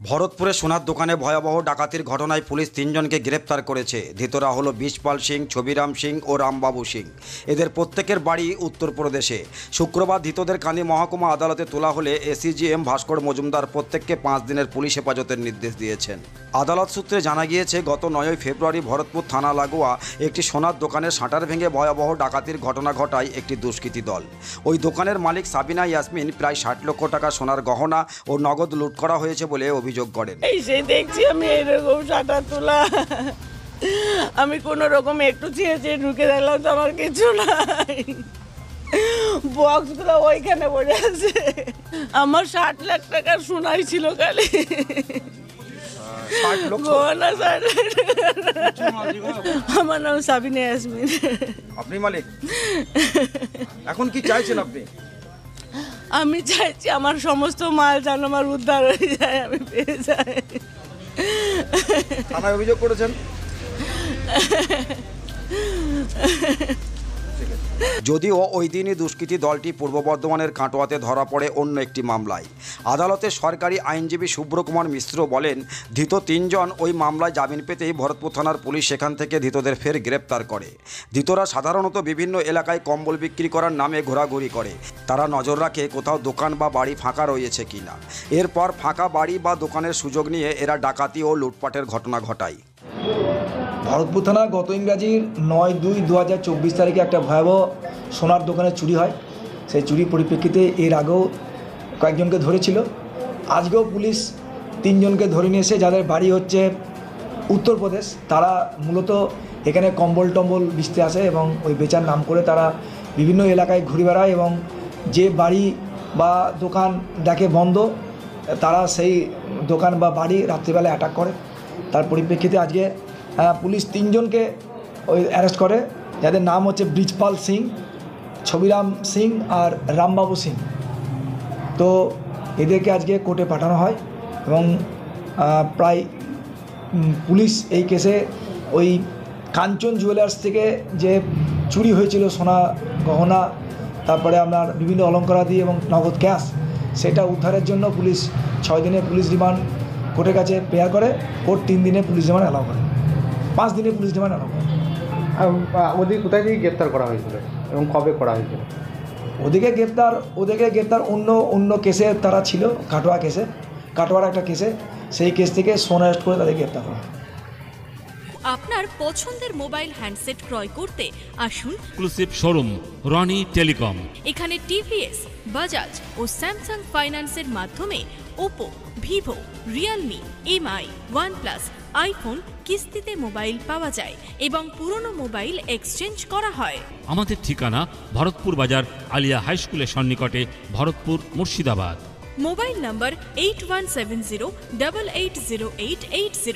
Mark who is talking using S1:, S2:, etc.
S1: ভরতপুরে সোনার দোকানে ভয়াবহ ডাকাতির ঘটনায় পুলিশ তিনজনকে গ্রেপ্তার করেছে। ধৃতরা হলো বিষপাল সিং, ছবিরাম সিং ও রামবাবু সিং। এদের প্রত্যেকের বাড়ি উত্তরপ্রদেশে। শুক্রবার ধৃতদের কান্দি মহকুমা আদালতে তোলা হলে এসিজিএম ভাস্কর মজুমদার প্রত্যেককে 5 দিনের পুলিশ হেফাজতের নির্দেশ দিয়েছেন। আদালত সূত্রে জানা গিয়েছে, গত 9 ফেব্রুয়ারি ভরতপুর থানা লাগোয়া একটি সোনার দোকানের শাটার ভেঙে ভয়াবহ ডাকাতির ঘটনা ঘটায় একটি দুষ্কৃতী দল। ওই দোকানের মালিক সাবিনা ইয়াসমিন প্রায় 60 লক্ষ টাকা সোনার গহনা ও নগদ লুট করা হয়েছে বলে অভিযোগ করেন।
S2: এসে দেখছি আমি এরকম শাটার তোলা, আমি কোনো রকম একটু চেয়ে ঢুকে দেখলাম তো আমার কিছু নাই, বক্সগুলো ওইখানে বসে আছে। আমার 60 লাখ টাকার সোনাই ছিল খালি। আমার নাম সাবিনা ইয়াসমিন।
S1: আপনি মালিক? এখন কি চাইছেন আপনি?
S2: আমি চাইছি আমার সমস্ত মাল যেন আমার উদ্ধার হয়ে যায়, আমি পেয়ে যাই।
S1: থানায় অভিযোগ করেছেন? যদিও ওই দিনই দুষ্কৃতী দলটি পূর্ব বর্ধমানের কাটোয়াতে ধরা পড়ে অন্য একটি মামলায়। আদালতে সরকারি আইনজীবী সুব্রকুমার মিশ্র বলেন, ধৃত 3 জন ওই মামলায় জামিন পেতেই ভরতপুর থানার পুলিশ সেখান থেকে ধৃতদের ফের গ্রেপ্তার করে। ধৃতরা সাধারণত বিভিন্ন এলাকায় কম্বল বিক্রি করার নামে ঘোরাঘুরি করে। তারা নজর রাখে কোথাও দোকান বা বাড়ি ফাঁকা রয়েছে কিনা। এরপর ফাঁকা বাড়ি বা দোকানের সুযোগ নিয়ে এরা ডাকাতি ও লুটপাটের ঘটনা ঘটায়।
S3: ভরতপুর থানা গত ইংরাজির 9/2/2024 তারিখে একটা ভয়াবহ সোনার দোকানে চুরি হয়। সেই চুরির পরিপ্রেক্ষিতে এর আগেও কয়েকজনকে ধরেছিল। আজকেও পুলিশ 3 জনকে ধরে নিয়েছে, যাদের বাড়ি হচ্ছে উত্তরপ্রদেশ। তারা মূলত এখানে কম্বল টম্বল বেচতে আসে এবং ওই বেচার নাম করে তারা বিভিন্ন এলাকায় ঘুরে বেড়ায় এবং যে বাড়ি বা দোকান দেখে বন্ধ, তারা সেই দোকান বা বাড়ি রাত্রিবেলায় অ্যাটাক করে। তার পরিপ্রেক্ষিতে আজকে পুলিশ 3 জনকে অ্যারেস্ট করে, যাদের নাম হচ্ছে বিষপাল সিং, ছবিরাম সিং আর রামবাবু সিং। তো এদেরকে আজকে কোর্টে পাঠানো হয় এবং প্রায় পুলিশ এই কেসে ওই কাঞ্চন জুয়েলার্স থেকে যে চুরি হয়েছিল সোনা গহনা, তারপরে আপনার বিভিন্ন অলঙ্কারাদি এবং নগদ ক্যাশ, সেটা উদ্ধারের জন্য পুলিশ 6 দিনের পুলিশ রিমান্ড কোর্টের কাছে প্রেয়ার করে। কোর্ট 3 দিনের পুলিশ রিমান্ড অ্যালাউ করে, 5 দিনের পুলিশ রিমান্ড অ্যালাউ করে।
S4: ওদের কোথায় থেকে গ্রেপ্তার করা হয়েছিল এবং কবে করা হয়েছিল?
S3: ওদেরকে গ্রেপ্তার অন্য কেসে তারা ছিল, কাটোয়ার একটা কেসে। সেই কেস থেকে সোনা অ্যারেস্ট করে তাদের গ্রেপ্তার করা।
S5: আপনার পছন্দের মোবাইল হ্যান্ডসেট ক্রয় করতে আসুন
S6: এক্সক্লুসিভ শোরুম রনি টেলিকম।
S5: এখানে টিভিএস, বাজাজ ও স্যামসাং ফাইন্যান্সের মাধ্যমে Oppo, Vivo, Realme, MI, OnePlus, iPhone কিস্তিতে মোবাইল পাওয়া যায় এবং পুরনো মোবাইল এক্সচেঞ্জ করা হয়।
S6: আমাদের ঠিকানা ভরতপুর বাজার আলিয়া হাই স্কুলের সন্নিকটে, ভরতপুর, মুর্শিদাবাদ।
S5: মোবাইল নম্বর 8170880880।